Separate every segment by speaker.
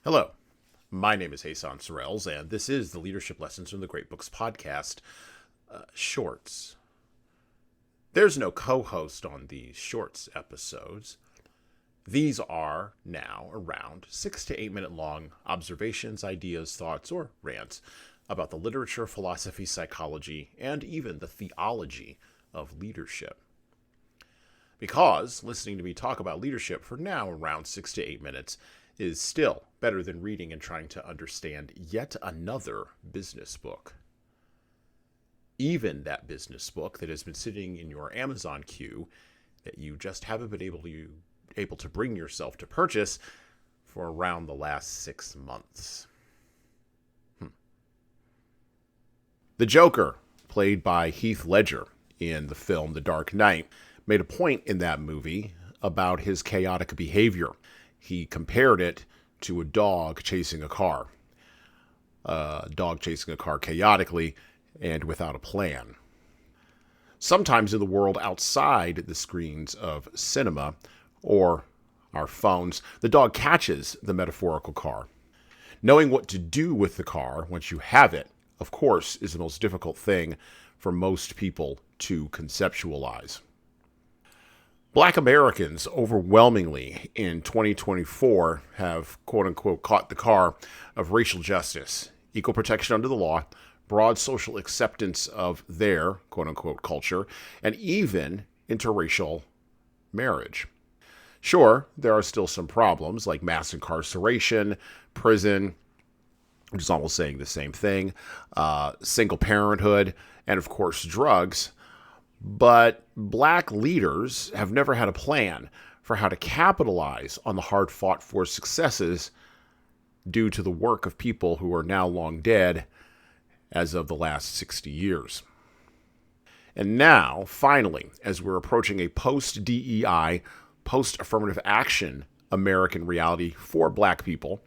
Speaker 1: Hello, my name is Hasan Sorrells, and this is the Leadership Lessons from the Great Books podcast, Shorts. There's no co-host on these Shorts episodes. These are now around 6 to 8 minute long observations, ideas, thoughts, or rants about the literature, philosophy, psychology, and even the theology of leadership. Because listening to me talk about leadership for now around 6 to 8 minutes is still better than reading and trying to understand yet another business book. Even that business book that has been sitting in your Amazon queue that you just haven't been able to bring yourself to purchase for around the last 6 months. The Joker, played by Heath Ledger in the film The Dark Knight, made a point in that movie about his chaotic behavior. He compared it to a dog chasing a car. A dog chasing a car chaotically and without a plan. Sometimes in the world outside the screens of cinema or our phones, the dog catches the metaphorical car. Knowing what to do with the car once you have it, of course, is the most difficult thing for most people to conceptualize. Black Americans overwhelmingly in 2024 have, quote-unquote, caught the car of racial justice, equal protection under the law, broad social acceptance of their, quote-unquote, culture, and even interracial marriage. Sure, there are still some problems like mass incarceration, prison, which is almost saying the same thing, single parenthood, and of course drugs. But black leaders have never had a plan for how to capitalize on the hard-fought-for successes due to the work of people who are now long dead as of the last 60 years. And now, finally, as we're approaching a post-DEI, post-affirmative action American reality for black people,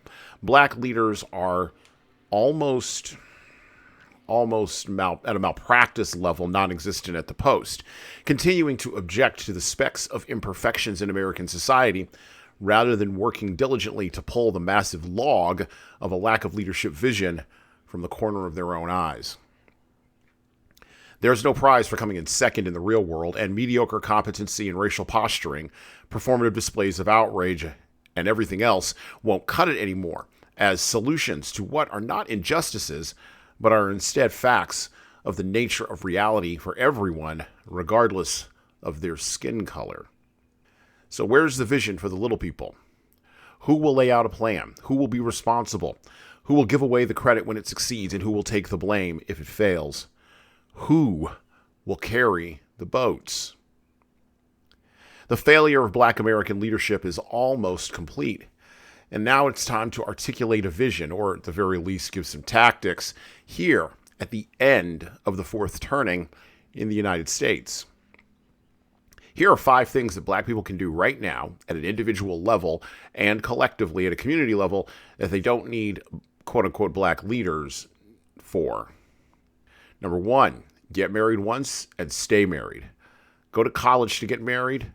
Speaker 1: black leaders are almost at a malpractice level non-existent at the post, continuing to object to the specks of imperfections in American society rather than working diligently to pull the massive log of a lack of leadership vision from the corner of their own eyes. There's no prize for coming in second in the real world, and mediocre competency and racial posturing, performative displays of outrage, and everything else won't cut it anymore as solutions to what are not injustices but are instead facts of the nature of reality for everyone, regardless of their skin color. So where's the vision for the little people? Who will lay out a plan? Who will be responsible? Who will give away the credit when it succeeds, and who will take the blame if it fails? Who will carry the boats? The failure of Black American leadership is almost complete. And now it's time to articulate a vision, or at the very least give some tactics, here at the end of the fourth turning in the United States. Here are 5 things that black people can do right now at an individual level and collectively at a community level that they don't need quote-unquote black leaders for. Number 1, get married once and stay married. Go to college to get married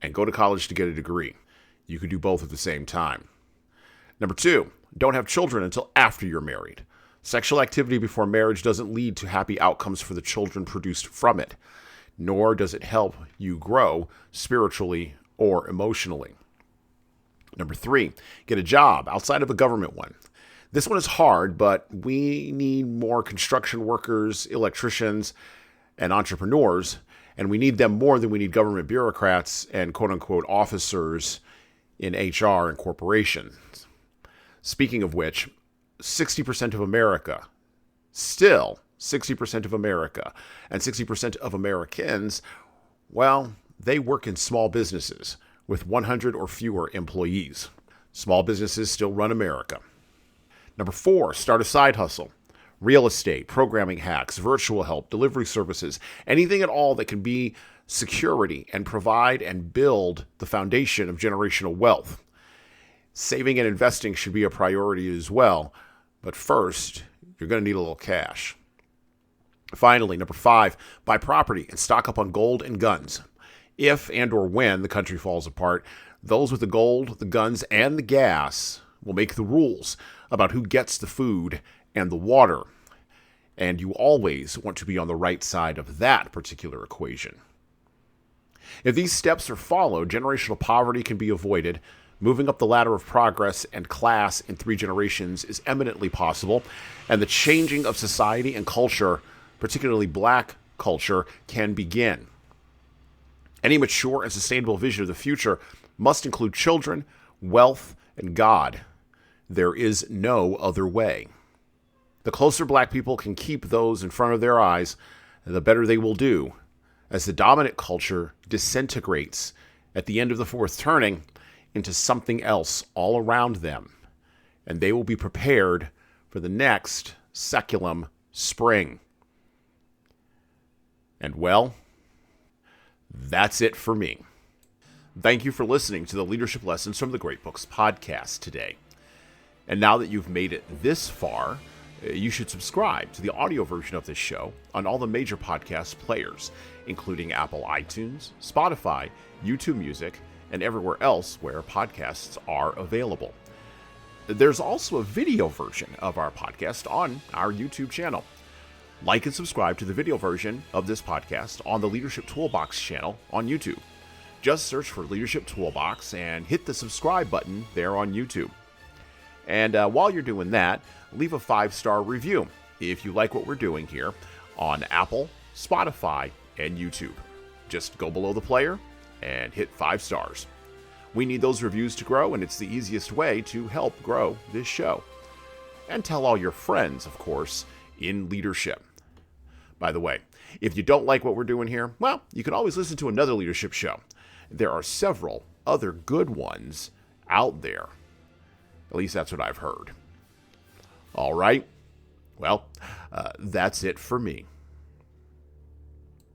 Speaker 1: and go to college to get a degree. You can do both at the same time. Number 2, don't have children until after you're married. Sexual activity before marriage doesn't lead to happy outcomes for the children produced from it, nor does it help you grow spiritually or emotionally. Number 3, get a job outside of a government one. This one is hard, but we need more construction workers, electricians, and entrepreneurs, and we need them more than we need government bureaucrats and quote-unquote officers in HR and corporations. Speaking of which, 60% of America, still 60% of America, and 60% of Americans, well, they work in small businesses with 100 or fewer employees. Small businesses still run America. Number 4, start a side hustle. Real estate, programming hacks, virtual help, delivery services, anything at all that can be security and provide and build the foundation of generational wealth. Saving and investing should be a priority as well, but first, you're going to need a little cash. Finally, number 5, buy property and stock up on gold and guns. If and or when the country falls apart, those with the gold, the guns, and the gas will make the rules about who gets the food and the water. And you always want to be on the right side of that particular equation. If these steps are followed, generational poverty can be avoided. Moving up the ladder of progress and class in 3 generations is eminently possible, and the changing of society and culture, particularly black culture, can begin. Any mature and sustainable vision of the future must include children, wealth, and God. There is no other way. The closer black people can keep those in front of their eyes, the better they will do. As the dominant culture disintegrates at the end of the 4th turning into something else all around them, and they will be prepared for the next seculum spring. And well, that's it for me. Thank you for listening to the Leadership Lessons from the Great Books podcast today. And now that you've made it this far, you should subscribe to the audio version of this show on all the major podcast players, including Apple iTunes, Spotify, YouTube Music, and everywhere else where podcasts are available. There's also a video version of our podcast on our YouTube channel. Like and subscribe to the video version of this podcast on the Leadership Toolbox channel on YouTube. Just search for Leadership Toolbox and hit the subscribe button there on YouTube. And while you're doing that, leave a 5-star review if you like what we're doing here on Apple, Spotify, and YouTube. Just go below the player and hit 5 stars. We need those reviews to grow, and it's the easiest way to help grow this show. And tell all your friends, of course, in leadership. By the way, if you don't like what we're doing here, well, you can always listen to another leadership show. There are several other good ones out there. At least that's what I've heard. All right. Well, that's it for me.